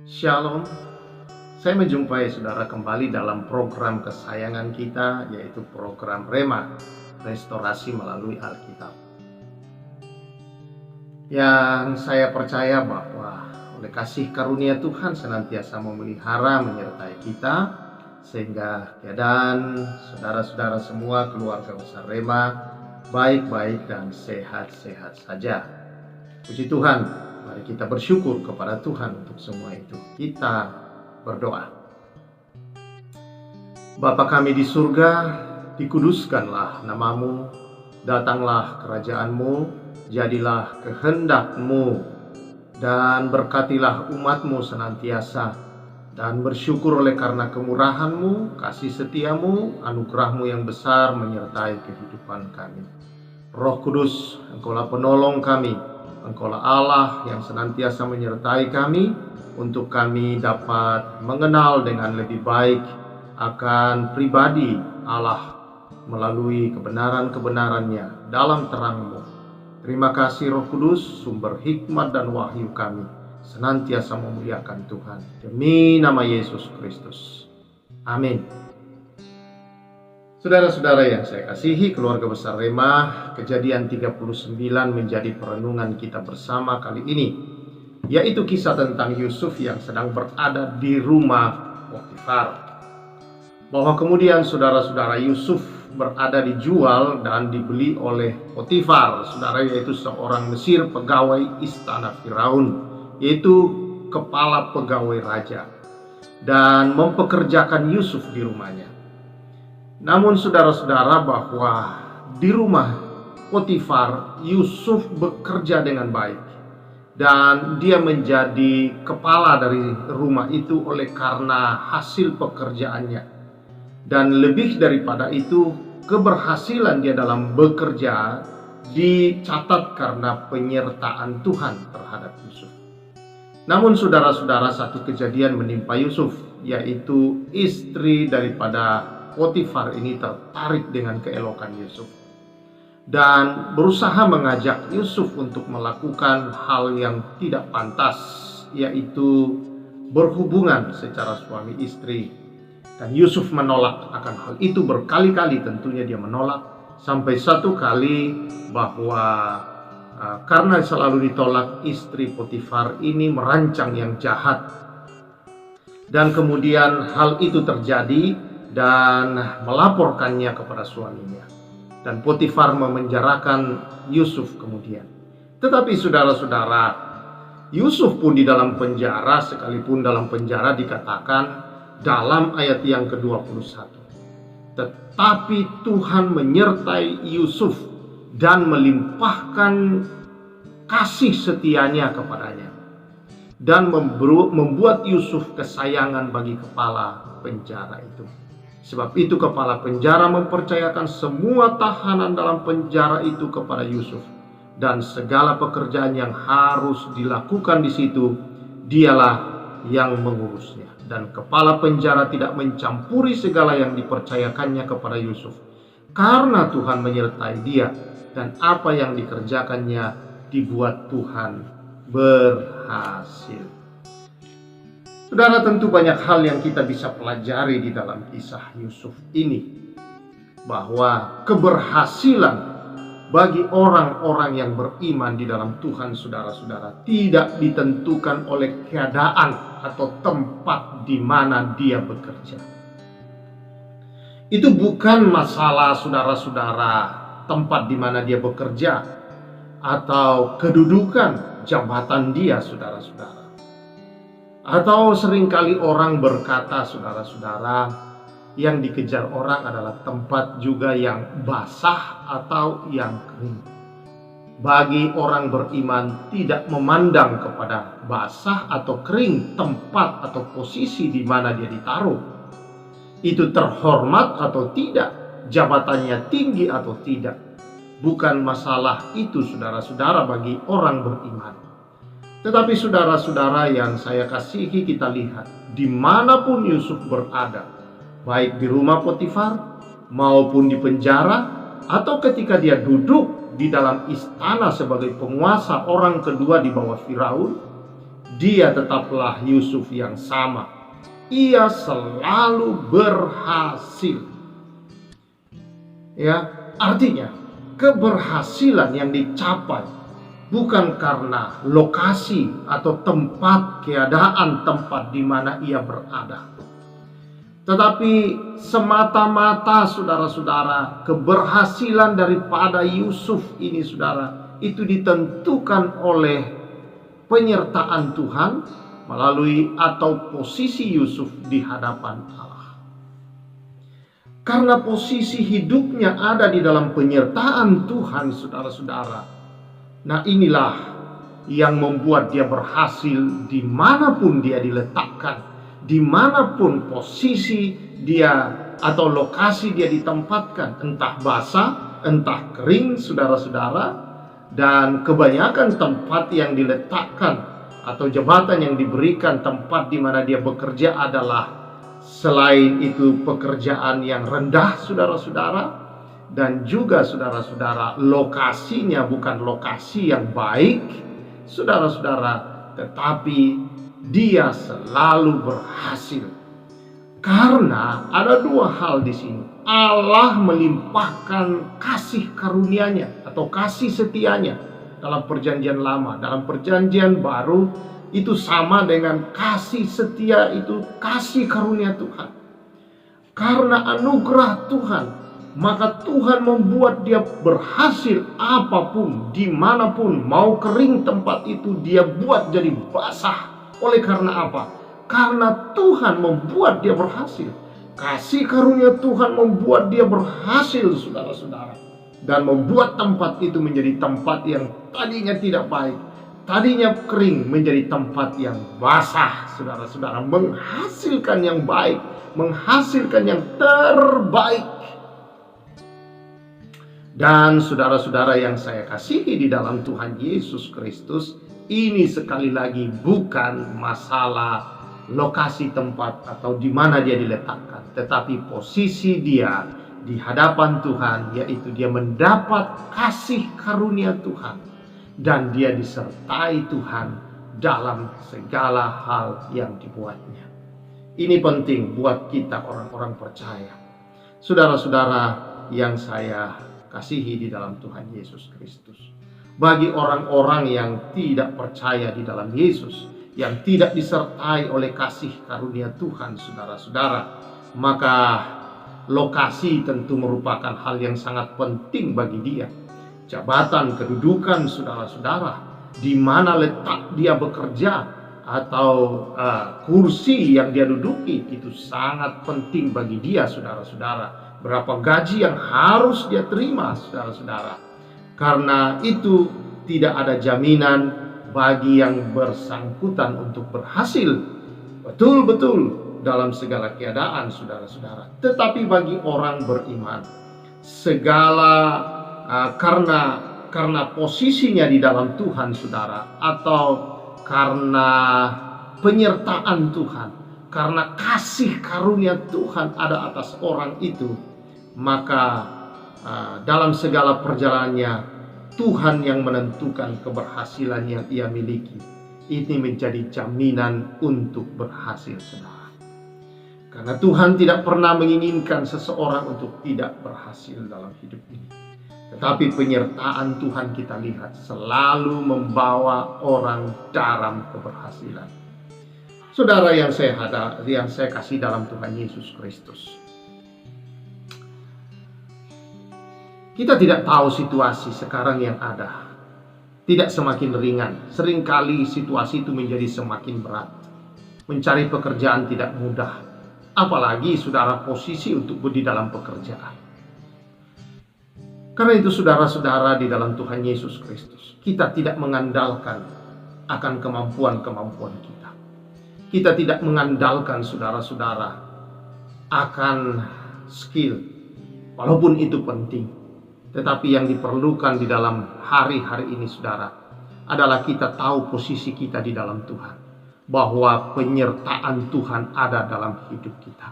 Shalom, saya menjumpai saudara kembali dalam program kesayangan kita, yaitu program Rema, Restorasi Melalui Alkitab. Yang saya percaya bahwa oleh kasih karunia Tuhan senantiasa memelihara menyertai kita, sehingga keadaan saudara-saudara semua keluarga besar Rema baik-baik dan sehat-sehat saja. Puji Tuhan. Mari kita bersyukur kepada Tuhan untuk semua itu. Kita berdoa. Bapa kami di surga, dikuduskanlah namamu, datanglah kerajaanmu, jadilah kehendak-Mu, dan berkatilah umat-Mu senantiasa, dan bersyukur oleh karena kemurahan-Mu, kasih setia-Mu, anugerah-Mu yang besar menyertai kehidupan kami. Roh Kudus, Engkaulah penolong kami, Engkaulah Allah yang senantiasa menyertai kami untuk kami dapat mengenal dengan lebih baik akan pribadi Allah melalui kebenaran-kebenarannya dalam terang-Mu. Terima kasih Roh Kudus, sumber hikmat dan wahyu kami, senantiasa memuliakan Tuhan. Demi nama Yesus Kristus. Amin. Saudara-saudara yang saya kasihi, keluarga besar Rema, Kejadian 39 menjadi perenungan kita bersama kali ini, yaitu kisah tentang Yusuf yang sedang berada di rumah Potifar. Bahwa kemudian saudara-saudara Yusuf berada dijual dan dibeli oleh Potifar, saudara, yaitu seorang Mesir pegawai istana Firaun, yaitu kepala pegawai raja, dan mempekerjakan Yusuf di rumahnya. Namun saudara-saudara, bahwa di rumah Potifar, Yusuf bekerja dengan baik dan dia menjadi kepala dari rumah itu oleh karena hasil pekerjaannya. Dan lebih daripada itu, keberhasilan dia dalam bekerja dicatat karena penyertaan Tuhan terhadap Yusuf. Namun saudara-saudara, satu kejadian menimpa Yusuf, yaitu istri daripada Potifar ini tertarik dengan keelokan Yusuf dan berusaha mengajak Yusuf untuk melakukan hal yang tidak pantas, yaitu berhubungan secara suami istri. Dan Yusuf menolak akan hal itu berkali-kali, tentunya dia menolak, sampai satu kali bahwa karena selalu ditolak, istri Potifar ini merancang yang jahat. Dan kemudian hal itu terjadi dan melaporkannya kepada suaminya. Dan Potifar memenjarakan Yusuf kemudian. Tetapi saudara-saudara, Yusuf pun di dalam penjara, sekalipun dalam penjara dikatakan dalam ayat yang ke-21. Tetapi Tuhan menyertai Yusuf dan melimpahkan kasih setianya kepadanya, dan membuat Yusuf kesayangan bagi kepala penjara itu. Sebab itu kepala penjara mempercayakan semua tahanan dalam penjara itu kepada Yusuf, dan segala pekerjaan yang harus dilakukan di situ dialah yang mengurusnya. Dan kepala penjara tidak mencampuri segala yang dipercayakannya kepada Yusuf, karena Tuhan menyertai dia, dan apa yang dikerjakannya dibuat Tuhan berhasil. Saudara, tentu banyak hal yang kita bisa pelajari di dalam kisah Yusuf ini, bahwa keberhasilan bagi orang-orang yang beriman di dalam Tuhan, saudara-saudara, tidak ditentukan oleh keadaan atau tempat di mana dia bekerja. Itu bukan masalah, saudara-saudara, tempat di mana dia bekerja atau kedudukan jabatan dia, saudara-saudara. Atau seringkali orang berkata, saudara-saudara, yang dikejar orang adalah tempat juga yang basah atau yang kering. Bagi orang beriman, tidak memandang kepada basah atau kering tempat atau posisi di mana dia ditaruh. Itu terhormat atau tidak, jabatannya tinggi atau tidak. Bukan masalah itu, saudara-saudara, bagi orang beriman. Tetapi saudara-saudara yang saya kasihi, kita lihat dimanapun Yusuf berada, baik di rumah Potifar maupun di penjara, atau ketika dia duduk di dalam istana sebagai penguasa orang kedua di bawah Firaun, dia tetaplah Yusuf yang sama. Ia selalu berhasil. Ya, artinya keberhasilan yang dicapai bukan karena lokasi atau tempat, keadaan tempat di mana ia berada, tetapi semata-mata saudara-saudara, keberhasilan daripada Yusuf ini saudara, itu ditentukan oleh penyertaan Tuhan melalui atau posisi Yusuf di hadapan Allah. Karena posisi hidupnya ada di dalam penyertaan Tuhan saudara-saudara, nah inilah yang membuat dia berhasil dimanapun dia diletakkan, dimanapun posisi dia atau lokasi dia ditempatkan, entah basah, entah kering saudara-saudara. Dan kebanyakan tempat yang diletakkan atau jabatan yang diberikan, tempat di mana dia bekerja adalah selain itu pekerjaan yang rendah saudara-saudara, dan juga saudara-saudara lokasinya bukan lokasi yang baik saudara-saudara, tetapi dia selalu berhasil. Karena ada dua hal di sini. Allah melimpahkan kasih karunia-Nya atau kasih setia-Nya dalam perjanjian lama. Dalam perjanjian baru itu sama dengan kasih setia, itu kasih karunia Tuhan. Karena anugerah Tuhan, maka Tuhan membuat dia berhasil apapun, dimanapun. Mau kering tempat itu, dia buat jadi basah. Oleh karena apa? Karena Tuhan membuat dia berhasil. Kasih karunia Tuhan membuat dia berhasil saudara-saudara, dan membuat tempat itu menjadi tempat yang tadinya tidak baik, tadinya kering, menjadi tempat yang basah saudara-saudara, menghasilkan yang baik, menghasilkan yang terbaik. Dan saudara-saudara yang saya kasihi di dalam Tuhan Yesus Kristus, ini sekali lagi bukan masalah lokasi tempat atau di mana dia diletakkan, tetapi posisi dia di hadapan Tuhan, yaitu dia mendapat kasih karunia Tuhan dan dia disertai Tuhan dalam segala hal yang dibuatnya. Ini penting buat kita orang-orang percaya, saudara-saudara yang saya kasihi di dalam Tuhan Yesus Kristus. Bagi orang-orang yang tidak percaya di dalam Yesus, yang tidak disertai oleh kasih karunia Tuhan saudara-saudara, maka lokasi tentu merupakan hal yang sangat penting bagi dia. Jabatan, kedudukan saudara-saudara, di mana letak dia bekerja atau kursi yang dia duduki, itu sangat penting bagi dia saudara-saudara. Berapa gaji yang harus dia terima saudara-saudara, karena itu tidak ada jaminan bagi yang bersangkutan untuk berhasil betul-betul dalam segala keadaan saudara-saudara. Tetapi bagi orang beriman, segala karena posisinya di dalam Tuhan saudara, atau karena penyertaan Tuhan, karena kasih karunia Tuhan ada atas orang itu, maka dalam segala perjalanannya Tuhan yang menentukan keberhasilan yang ia miliki. Ini menjadi jaminan untuk berhasil saudara. Karena Tuhan tidak pernah menginginkan seseorang untuk tidak berhasil dalam hidup ini. Tetapi penyertaan Tuhan kita lihat selalu membawa orang dalam keberhasilan. Saudara yang saya kasih dalam Tuhan Yesus Kristus, kita tidak tahu situasi sekarang yang ada tidak semakin ringan. Seringkali situasi itu menjadi semakin berat. Mencari pekerjaan tidak mudah. Apalagi saudara posisi untuk di dalam pekerjaan. Karena itu saudara-saudara di dalam Tuhan Yesus Kristus, kita tidak mengandalkan akan kemampuan-kemampuan kita. Kita tidak mengandalkan saudara-saudara akan skill, walaupun itu penting. Tetapi yang diperlukan di dalam hari-hari ini saudara, adalah kita tahu posisi kita di dalam Tuhan, bahwa penyertaan Tuhan ada dalam hidup kita,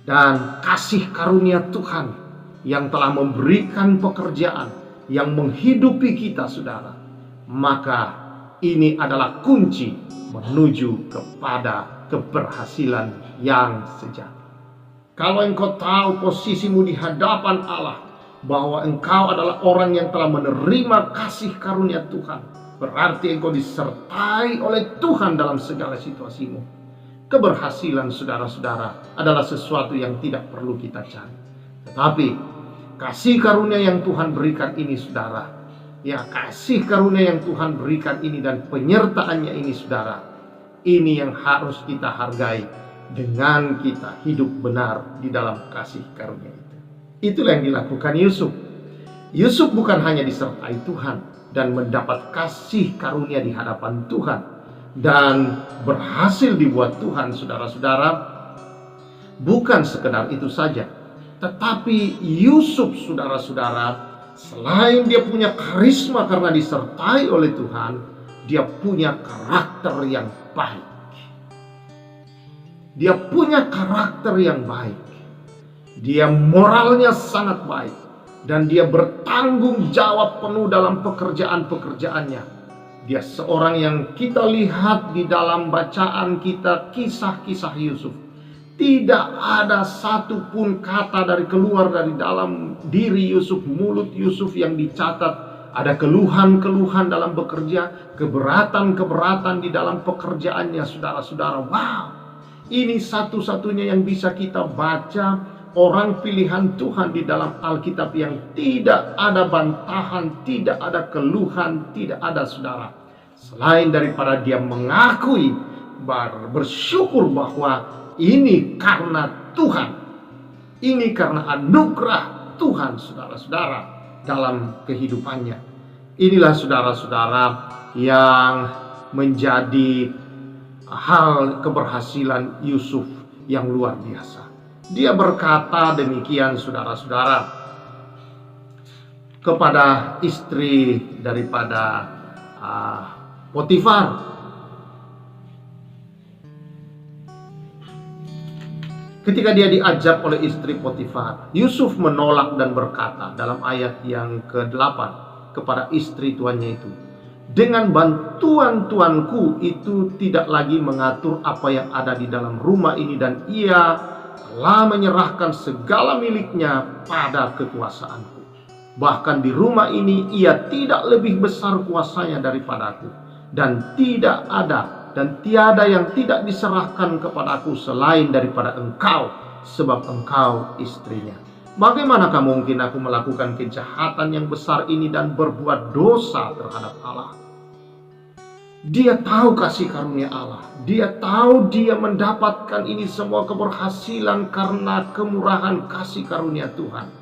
dan kasih karunia Tuhan yang telah memberikan pekerjaan yang menghidupi kita saudara. Maka ini adalah kunci menuju kepada keberhasilan yang sejati. Kalau engkau tahu posisimu di hadapan Allah, bahwa engkau adalah orang yang telah menerima kasih karunia Tuhan, berarti engkau disertai oleh Tuhan dalam segala situasimu. Keberhasilan saudara-saudara adalah sesuatu yang tidak perlu kita cari. Tetapi kasih karunia yang Tuhan berikan ini saudara, ya kasih karunia yang Tuhan berikan ini dan penyertaannya ini saudara, ini yang harus kita hargai dengan kita hidup benar di dalam kasih karunia itu. Itulah yang dilakukan Yusuf. Yusuf bukan hanya disertai Tuhan dan mendapat kasih karunia di hadapan Tuhan dan berhasil dibuat Tuhan saudara-saudara. Bukan sekedar itu saja, tetapi Yusuf saudara-saudara, selain dia punya karisma karena disertai oleh Tuhan, dia punya karakter yang baik. Dia punya karakter yang baik. Dia moralnya sangat baik. Dan dia bertanggung jawab penuh dalam pekerjaan-pekerjaannya. Dia seorang yang kita lihat di dalam bacaan kita kisah-kisah Yusuf. Tidak ada satupun kata keluar dari dalam diri Yusuf, mulut Yusuf yang dicatat ada keluhan-keluhan dalam bekerja, keberatan-keberatan di dalam pekerjaannya saudara-saudara. Wow, ini satu-satunya yang bisa kita baca orang pilihan Tuhan di dalam Alkitab yang tidak ada bantahan, tidak ada keluhan, tidak ada saudara. Selain daripada dia mengakui, bersyukur bahwa ini karena Tuhan, ini karena anugerah Tuhan saudara-saudara dalam kehidupannya. Inilah saudara-saudara yang menjadi hal keberhasilan Yusuf yang luar biasa. Dia berkata demikian saudara-saudara kepada istri daripada Potifar. Ketika dia diajak oleh istri Potifar, Yusuf menolak dan berkata dalam ayat yang ke-8 kepada istri tuannya itu, dengan bantuan tuanku itu tidak lagi mengatur apa yang ada di dalam rumah ini, dan ia telah menyerahkan segala miliknya pada kekuasaanku. Bahkan di rumah ini ia tidak lebih besar kuasanya daripadaku, dan tidak ada dan tiada yang tidak diserahkan kepadaku selain daripada engkau, sebab engkau istrinya. Bagaimanakah mungkin aku melakukan kejahatan yang besar ini dan berbuat dosa terhadap Allah? Dia tahu kasih karunia Allah. Dia tahu dia mendapatkan ini semua keberhasilan karena kemurahan kasih karunia Tuhan.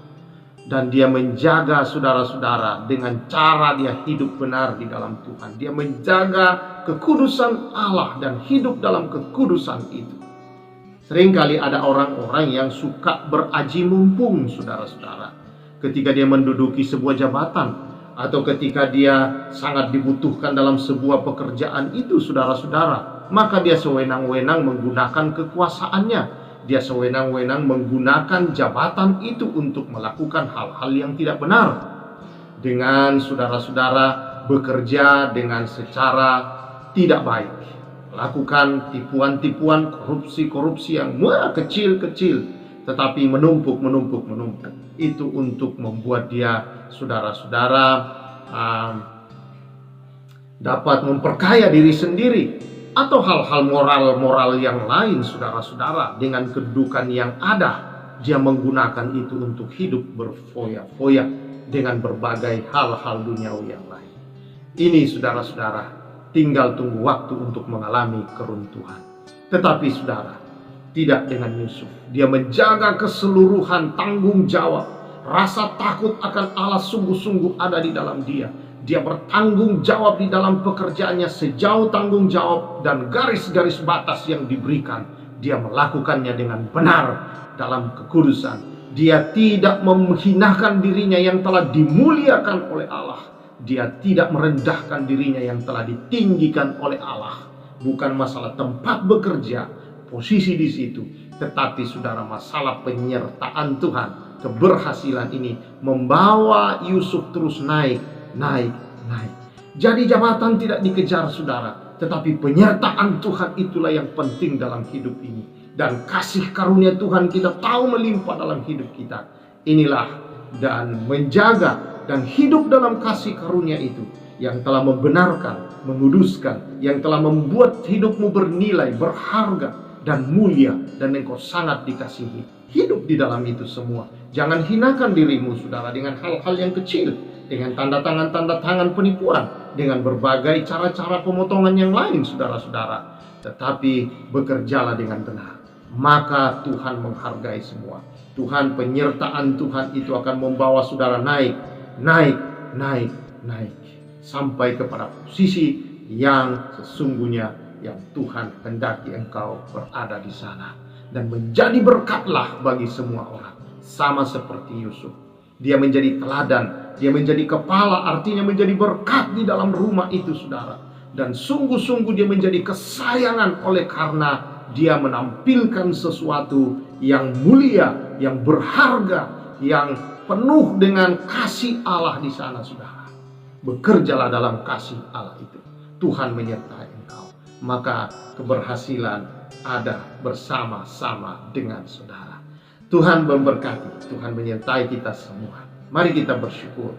Dan dia menjaga saudara-saudara dengan cara dia hidup benar di dalam Tuhan. Dia menjaga kekudusan Allah dan hidup dalam kekudusan itu. Seringkali ada orang-orang yang suka beraji mumpung saudara-saudara. Ketika dia menduduki sebuah jabatan, atau ketika dia sangat dibutuhkan dalam sebuah pekerjaan itu saudara-saudara, maka dia sewenang-wenang menggunakan kekuasaannya. Dia sewenang-wenang menggunakan jabatan itu untuk melakukan hal-hal yang tidak benar. Dengan saudara-saudara bekerja dengan secara tidak baik. Lakukan tipuan-tipuan, korupsi-korupsi yang kecil-kecil, tetapi menumpuk. Itu untuk membuat dia saudara-saudara dapat memperkaya diri sendiri. Atau hal-hal moral yang lain saudara-saudara. Dengan kedudukan yang ada, dia menggunakan itu untuk hidup berfoya-foya dengan berbagai hal-hal duniawi yang lain. Ini saudara-saudara, tinggal tunggu waktu untuk mengalami keruntuhan. Tetapi saudara, tidak dengan Yusuf. Dia menjaga keseluruhan tanggung jawab. Rasa takut akan Allah sungguh-sungguh ada di dalam dia. Dia bertanggung jawab di dalam pekerjaannya sejauh tanggung jawab dan garis-garis batas yang diberikan. Dia melakukannya dengan benar dalam kekudusan. Dia tidak menghinakan dirinya yang telah dimuliakan oleh Allah. Dia tidak merendahkan dirinya yang telah ditinggikan oleh Allah. Bukan masalah tempat bekerja, posisi di situ, tetapi saudara, masalah penyertaan Tuhan. Keberhasilan ini membawa Yusuf terus naik. Jadi jabatan tidak dikejar saudara, tetapi penyertaan Tuhan itulah yang penting dalam hidup ini. Dan kasih karunia Tuhan kita tahu melimpah dalam hidup kita. Inilah dan menjaga dan hidup dalam kasih karunia itu yang telah membenarkan, menguduskan, yang telah membuat hidupmu bernilai, berharga, dan mulia, dan engkau sangat dikasihi. Hidup di dalam itu semua. Jangan hinakan dirimu saudara dengan hal-hal yang kecil, dengan tanda tangan penipuan, dengan berbagai cara-cara pemotongan yang lain saudara-saudara. Tetapi bekerjalah dengan benar, maka Tuhan menghargai semua. Tuhan, penyertaan Tuhan itu akan membawa saudara naik sampai kepada posisi yang sesungguhnya yang Tuhan hendaki engkau berada di sana. Dan menjadi berkatlah bagi semua orang. Sama seperti Yusuf, dia menjadi teladan, dia menjadi kepala, artinya menjadi berkat di dalam rumah itu saudara. Dan sungguh-sungguh dia menjadi kesayangan oleh karena dia menampilkan sesuatu yang mulia, yang berharga, yang penuh dengan kasih Allah di sana saudara. Bekerjalah dalam kasih Allah itu. Tuhan menyertai engkau, maka keberhasilan ada bersama-sama dengan saudara. Tuhan memberkati, Tuhan menyertai kita semua. Mari kita bersyukur.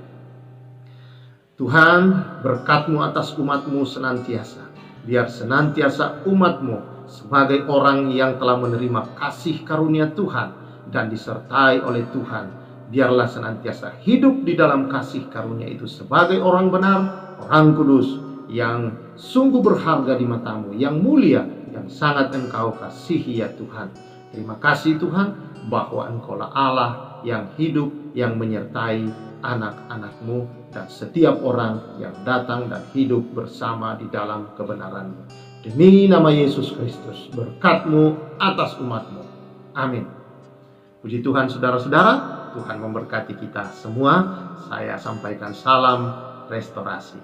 Tuhan, berkat-Mu atas umat-Mu senantiasa. Biar senantiasa umat-Mu sebagai orang yang telah menerima kasih karunia Tuhan dan disertai oleh Tuhan, biarlah senantiasa hidup di dalam kasih karunia itu sebagai orang benar, orang kudus, yang sungguh berharga di mata-Mu, yang mulia, yang sangat Engkau kasihi ya Tuhan. Terima kasih Tuhan, bahwa Engkaulah Allah yang hidup, yang menyertai anak-anak-Mu dan setiap orang yang datang dan hidup bersama di dalam kebenaran-Mu. Demi nama Yesus Kristus, berkat-Mu atas umat-Mu. Amin. Puji Tuhan saudara-saudara, Tuhan memberkati kita semua. Saya sampaikan salam restorasi.